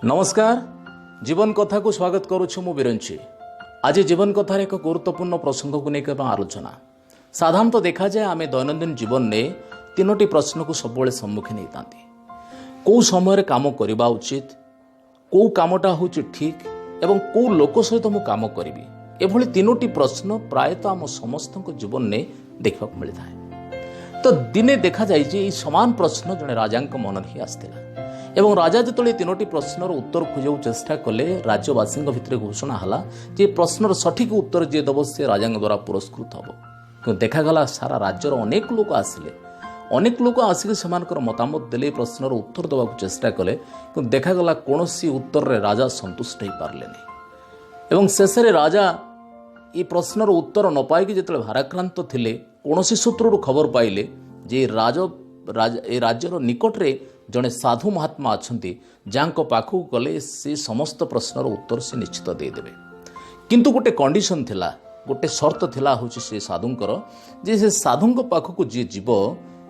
नमस्कार जीवन कथा को स्वागत करुछु मु बिरंची। आज जीवन कथार एक गुरुत्वपूर्ण प्रसंग को लेकर आलोचना। साधारणतः देखा जाए आम दैनंदिन जीवन में तीनोटी प्रश्न को सब सम्मुखीन होता कौ समय काम करने उचित, कौ कामटा हूँ ठीक एवं कौ लोक सहित मु काम करी एभली तीनोटी प्रश्न प्रायतः आम समस्त जीवन में देखा मिलता है। तो दिने देखा जाए समान प्रश्न जड़े राजा मन ही आसला एवं राजा जो तीनोटी प्रश्नर उत्तर खोजा चेष्टा कले राज्यवासी भितर घोषणा है जे प्रश्नर सठिक उत्तर जी दब से राजा द्वारा पुरस्कृत हम। क्यों देखागला सारा राज्यर अनेक लोक आसिले, अनेक लोक आसिक से मतामत देले प्रश्नर उत्तर देवा चेष्टा कले कि देखागला कौन उत्तर रे राजा संतुष्ट हो पारे एवं शेष राजा ये प्रश्नर उत्तर न पाई जो भाराक्रांत थिले कौन सूत्रु खबर पाइले जे राज्यर निकट रे जड़े साधु महात्मा अच्छा जहाँ पाखक गले से समस्त प्रश्नर उत्तर से निश्चित देदेवे। किंतु गोटे कंडीशन थिला, गोटे शर्त थिला हूँ से साधुंकर जे से साधुंक पाखक जी जीव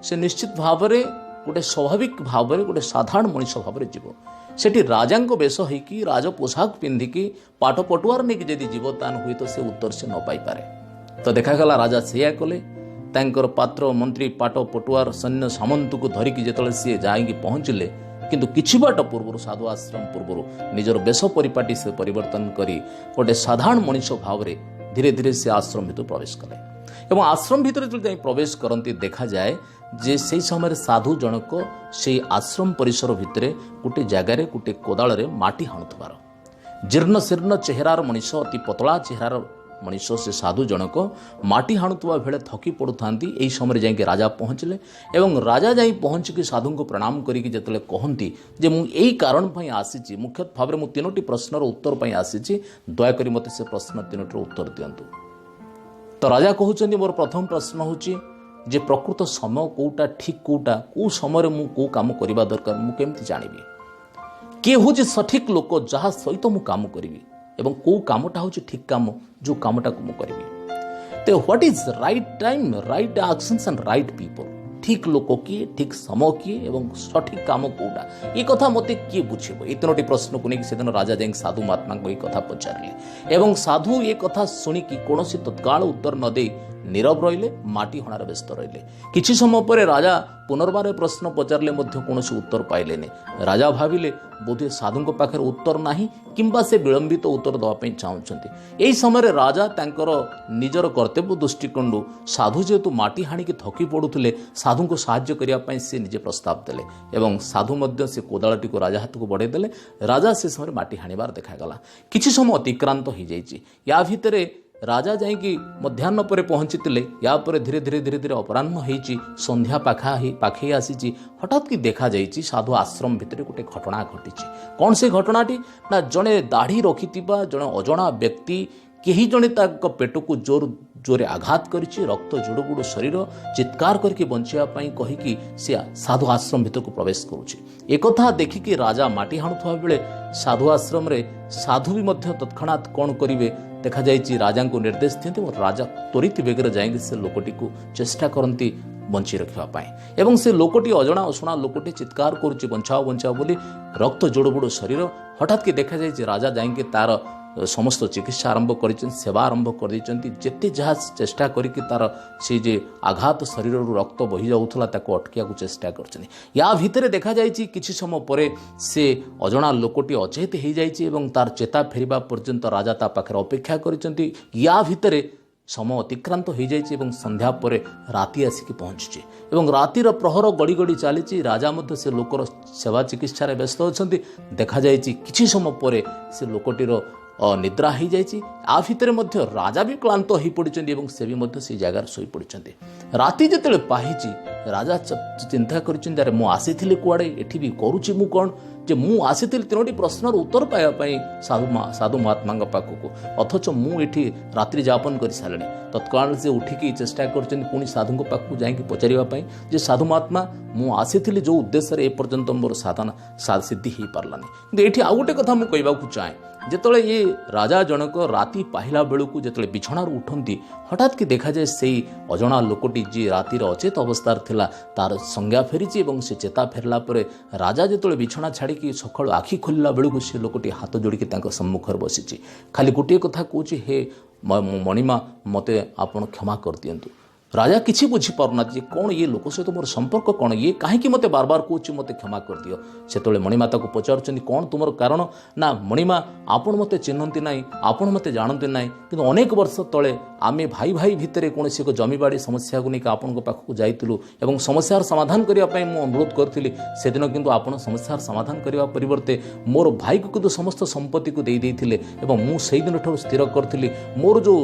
से निश्चित भाव में गोटे स्वाभाविक भाव में गोटे साधारण मनीष भाव में जीव सेठी राजा बेश होगी राज पोशाक पिंधिकी पाठ पटुआर नहीं जदि जीव तान हुए तो से उत्तर से न पाई पारे। तो देखागला राजा सेया कले तांकर पात्र मंत्री पाट पटुआर सैन्य सामंत को धरिकी जिते सी जाइकी पहुँचले किंतु किछि बाट पूर्व साधु आश्रम पूर्व निजर बेश परिपाटी से परिवर्तन करी गोटे साधारण मनीष भाव में धीरे धीरे से आश्रम भितर प्रवेश कले एवं आश्रम भितर जो प्रवेश करती देखा जाए जे से समय साधु जनक से आश्रम परिसर भितर गोटे जगार गोटे कोदाल रे माटी हाणुथबार जीर्ण शीर्ण चेहरार मनीष अति पतला चेहरार मनीष से साधु जनक माटी हाणुवा बेले थकी पड़ू था। यही समय जाइए राजा पहुँचले एवं राजा जाई पहुँचिकी साधु को प्रणाम करिकी जतले कहती जे मु एई कारण पई आसीची, मुख्य भाव में मु तीनोटी प्रश्नर उत्तर पई आसीची, दयाकरी मते से प्रश्न तीनोटी उत्तर दियंतु। तो राजा कहउचंदी मोर प्रथम प्रश्न होची जे प्रकृत समय कोटा ठीक कोटा को समय मु को काम करबा दरकार मु केमति जानिबी, के होची सठिक लोक जहा सहित मु काम करिबी एवं कौ कामटा हूँ ठीक काम जो कामटा को मुझे करी। तो what is right time, right actions and right people, ठीक लोक किए, ठीक समय किए एवं सठिक काम कौटा ये कथा मत किए बुझेब। ये तीनोटी प्रश्न को लेकिन सेदिन राजा जाए साधु महात्मा को ये कथा पचारे एवं साधु ये कथा शुणिकी कौन तत्काल उत्तर न दे नीरव रहिले, माटी हणार व्यस्त रहिले। किछि समय पर राजा पुनर्बार प्रश्न पचारे कौन उत्तर पाइले। राजा भाविले बोधे साधु पाखे उत्तर नाही किंबा से विलंबित उत्तर देवाई चाहते। यही समय राजा तांकर निजर कर्तव्य दृष्टिकोण साधु जेहेतु माटी हाणिकी थकी पड़ुले साधु को साहाय्य करने से निजे प्रस्ताव देले एवं साधु मध्य से कोदालटी को राजा हाथ को बढ़े देले। राजा से समय माटी हाणिबार देखा किछि समय अतिक्रांत हो जाइए। या भितर राजा जाइकी मध्याह्न पर पहुंचीले, या पर धीरे धीरे धीरे धीरे अपराह्न होइछि, संध्या पाखे आसी हठात कि देखा जाइछि साधु आश्रम भितर गोटे घटना घटिछि। कौन से घटनाटी ना जड़े दाढ़ी रखिथिबा जड़े अजणा व्यक्ति केही जड़े ताक पेट को जोर जोरे आघात करिछि, रक्त जुड़ुबुड़ शरीर चित्कार करके बंचिया पई कहिकी से साधु आश्रम भितर को प्रवेश करुछि। एक कथा देखिकी राजा माटी हाणुथवा बेले साधु आश्रम रे साधु भी मध्य तत्क्षणात कौन करिवे देखा जाइछि राजा को निर्देश दियंते और राजा त्वरित बेगर जाएंगे से लोकटी को चेष्टा करती बंची रखा पाए एवं से लोकटी अजणा अशुणा लोकटी चित्कार करुछि बंचाओ बंचाओ बोली रक्त जोड़बुड़ शरीर। हठात कि देखा जाए राजा जाएंगे तार समस्त चिकित्सा आरंभ कर सेवा आरंभ कर जेते जहाँ चेष्टा करके तार से जे आघात शरीर रक्त बही जाऊला अटकिया चेष्टा कर। या भितर देखा जाए किछि समय पर से अजणा लोकटी अचेत हो जाए तार चेता फेरिबा पर्यंत राजा ता पाखे अपेक्षा कर। या भितर समय अतिक्रांत हो जाए संध्या पर राति आसिक पहुँची एवं रातिर प्रहर गड़ी गड़ी चली राजा मध्य से लोकर सेवा चिकित्सा व्यस्त अच्छा। देखा जाए किछि समय पर से लोकटीर निद्रा हो जाए। आ भितर मध्य राजा भी क्लांत हो पड़ते एवं से भी मध्य से जगार शोई पड़ते। राति जिते पाहिची राजा चिंता कर मु आसी कुआड़े एठी भी करुची मु कौन जे मु आसी तीनोटी प्रश्नर उत्तर पाइबापी साधु महात्मा पाखक अथच मुझे रात्रि जापन कर सारे। तत्काल से उठिकी चेष्टा कर साधु पाखक जाकि पचारे जे साधु महात्मा मु आसी जो उद्देश्य एपर्यंत मोर साधना सिद्धि हो पारानी। ये आउ गोटे कथा मुझे कहवाक चाहे जिते ये राजा जनक राति पाहिला बेलू जिते बिछणार उठती हठात कि देखा जाए से अजणा लोकटी जी रातिर अचेत अवस्थार थिला तार संज्ञा फेरी से चेता फेरला राजा जिते बिछना छाड़ी ଛାड़िकी सकाळु आखि खोलिला बेलू से लोकटी हाथ जोड़िकी सम्मुखर बसी खाली गोटे कथा कौच हे मणिमा मते आपण क्षमा कर दियंतु। राजा किसी बुझी पारना कौन ये लोक सहित मोर संपर्क कौन ये कहीं मते बार बार कौच मते क्षमा कर दियो। से मणिमा को पचारुचंदी कौन तुमर कारण ना मणिमा आपण मते चिन्हती ना आपण मते जानती ना कि अनेक वर्ष तले आमे भाई भाई भितर कौन एक जमीबाड़ी समस्या को लेकिन आपण पाखक जाइलु एवं समस्यार समाधान करने मु अनुरोध करी से दिन किंतु आपण समस्यार समाधान करने परिवर्ते मोर भाई को किंतु समस्त संपत्ति को दे देथिले एवं मु सेही दिन ठो स्थिर करथिली मोर जो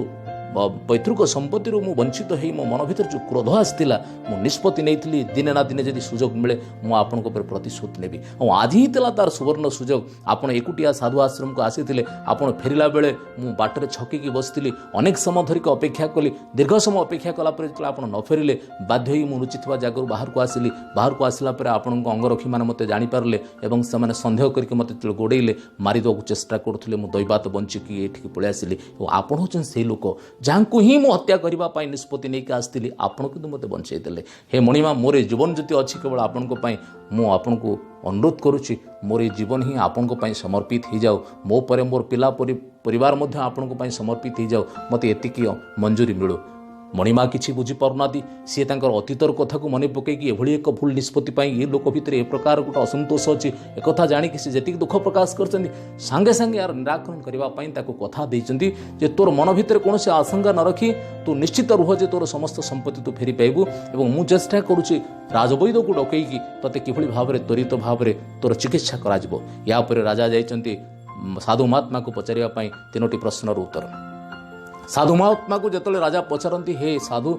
पैतृक संपत्ति मु वंचित हो मो मन भर जो क्रोध आसाला मु निष्पत्ति नहीं दिने ना दिने जदि सुजोग मिले मु आपण प्रतिशोध नेबी और आज ही तार सुवर्ण सुजोग आपण एकुटिया साधु आश्रम को आसी आपण फेरला बेले मु बाटर छकिकी बसती अनेक समय धरिक अपेक्षा कली दीर्घ समय अपेक्षा कलापर जो आप न फेरिले बाध्य ही मुझे जगह बाहर को आसिली बाहर को आसला आपण अंगरक्षी मैंने मत जापारे और से सन्देह करके मत गोड़े मारिदेक चेष्टा करुले मु दैवात बंचिकी ये पलि आसिली और आपण हूँ से लोक जहाँ को ही मु हत्या करने निष्पत्ति नहीं आसती आपण कि मत बंचाई देले। हे मणिमा मोर जीवन जति अच्छी केवल आपण मु आपण को अनुरोध करुच्ची मोर जीवन ही आपण समर्पित हो जाओ मो पर मोर पिला परिवार मध्य आपण समर्पित हो जाओ मत एतिकी मंजूरी मिलू। मणिमा किसी बुझी पारना सी अतीतर कथा को मन पकईकि एभली एक भूल निष्पत्ति ये लोक भितर ए प्रकार गोटे असंतोष अच्छी एक जाणिक सी जी दुख प्रकाश कर सांगे सांगे यार निराकरण करने कथा देते जे तोर मन भितर कौन से आशंका न रखी तू निश्चित रुह जे तोर समस्त संपत्ति तू फेरी पाइबू और मु चेष्टा करुच्ची राजवैद्य को डकईकि तते किभली भाव त्वरित भाव तोर चिकित्सा करा या राजा जाइछन्ति साधु महात्मा को पचारिया तीनोटी प्रश्नर उत्तर। साधु महात्मा को जिते राजा पचारती हे साधु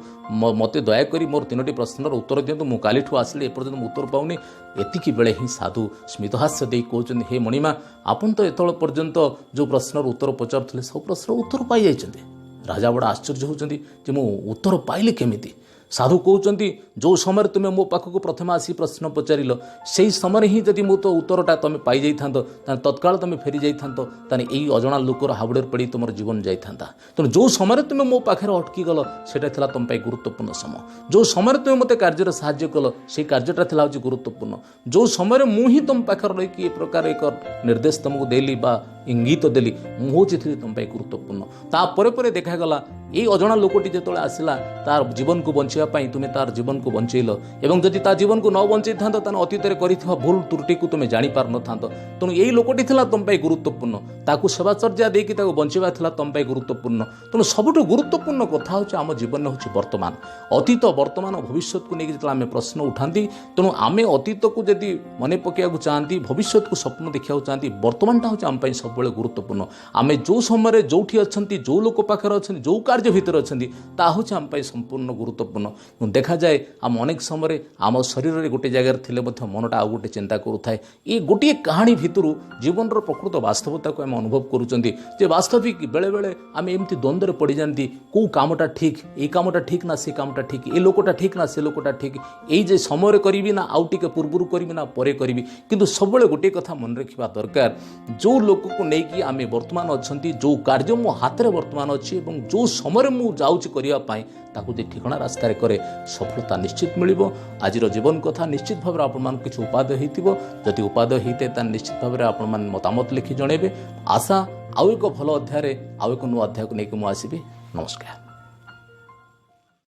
मते दयाकोरी मोर तीनोटी प्रश्नर उत्तर दिंतु मु काली आसिले एपर्यंत उत्तर पाऊनी एतिकी बेले ही साधु स्मितहास्य दे कहते हे मणिमा आपन तो एत पर्यंत जो प्रश्नर उत्तर पचारुले सब प्रश्न उत्तर पाई जाइछन्ति। राजा बड़ा आश्चर्य होउछन्ति जे मु उत्तर पाइले केमिति। साधु कहते जो समय तुम्हें मो पाखक प्रथम आसी प्रश्न पचारिल से समय ही जदि मो तो उत्तरटा तुम पाई जाता तत्काल तुम फेरी जाता यही अजना लोकर हाबुड़े पड़ी तुम जीवन जाता तेणु जो समय तुम्हें मो पाखे अटकी गल से तुम गुरुत्वपूर्ण समय जो समय तुम्हें मत कार्य साहाय्य कल से कार्यटा था गुरुत्वपूर्ण जो समय मुझे तुम पाखे रही प्रकार एक निर्देश तुमको देली बा इंगित देली मुझे तुम गुरुत्वपूर्ण तापर देखागला ये अजना लोकटी जो आसला तार जीवन को बचाई तुम्हें तार जीवन को बचैल एवं जदि ता जीवन को न बचई था अतीत कर भूल त्रुटि को तुम्हें जापार न था तेणु यही लोकटी तुम गुरुत्वपूर्ण ताकू सेवाचर्या देकी बचाइबा तुम गुरुत्वपूर्ण तेणु सबुठ गुरुत्वपूर्ण कथा हूँ आम जीवन हूँ वर्तमान अतीत वर्तमान भविष्य को लेकिन जो आम प्रश्न उठाती तेणु आम अतीत को जदि मन पकड़ा चाहती भविष्य को स्वप्न देखा चाहती वर्तमानटा हूँ आम सब गुरुत्वपूर्ण आम जो समय जो अच्छा जो लोक पाखे अच्छा जो कार्य भितर अच्छा हूँ आम संपूर्ण गुरुत्वपूर्ण देखा जाए आम अनेक समय आम शरीर में गोटे जगार थे मनटा आउ गोटे चिंता करूए ये गोटे कहानी भितर जीवन प्रकृत वास्तवता को आम अनुभव करुँचे वास्तविक बेले बेले आम एमती द्वंद्व पड़ जाती कौ कामटा ठीक ये कामटा ठीक ना से कामटा ठीक ये लोकटा ठीक ना से लोकटा ठीक ये समय करी ना आउ टे पूर्वर करी ना परे करी किंतु सब गोटे कथा मन रखा दरकार जो लोक को लेकिन आम वर्तमान अच्छा जो कार्य मो हाथ में वर्तमान अच्छी जो समय मुझे जाऊँगी करने ताकू जे ठिकना रास्ता करे सफलता निश्चित मिलिबो। आजिर जीवन कथा निश्चित भाव आपण किसी उपादेय होइतिबो जदि उपादेय होइते निश्चित भाव आपण मतामत लिखि जणेबे। आशा आउ एक भल अध्याय आउ एक नुआ अध्याय को लेकिन मुझे आसबि। नमस्कार।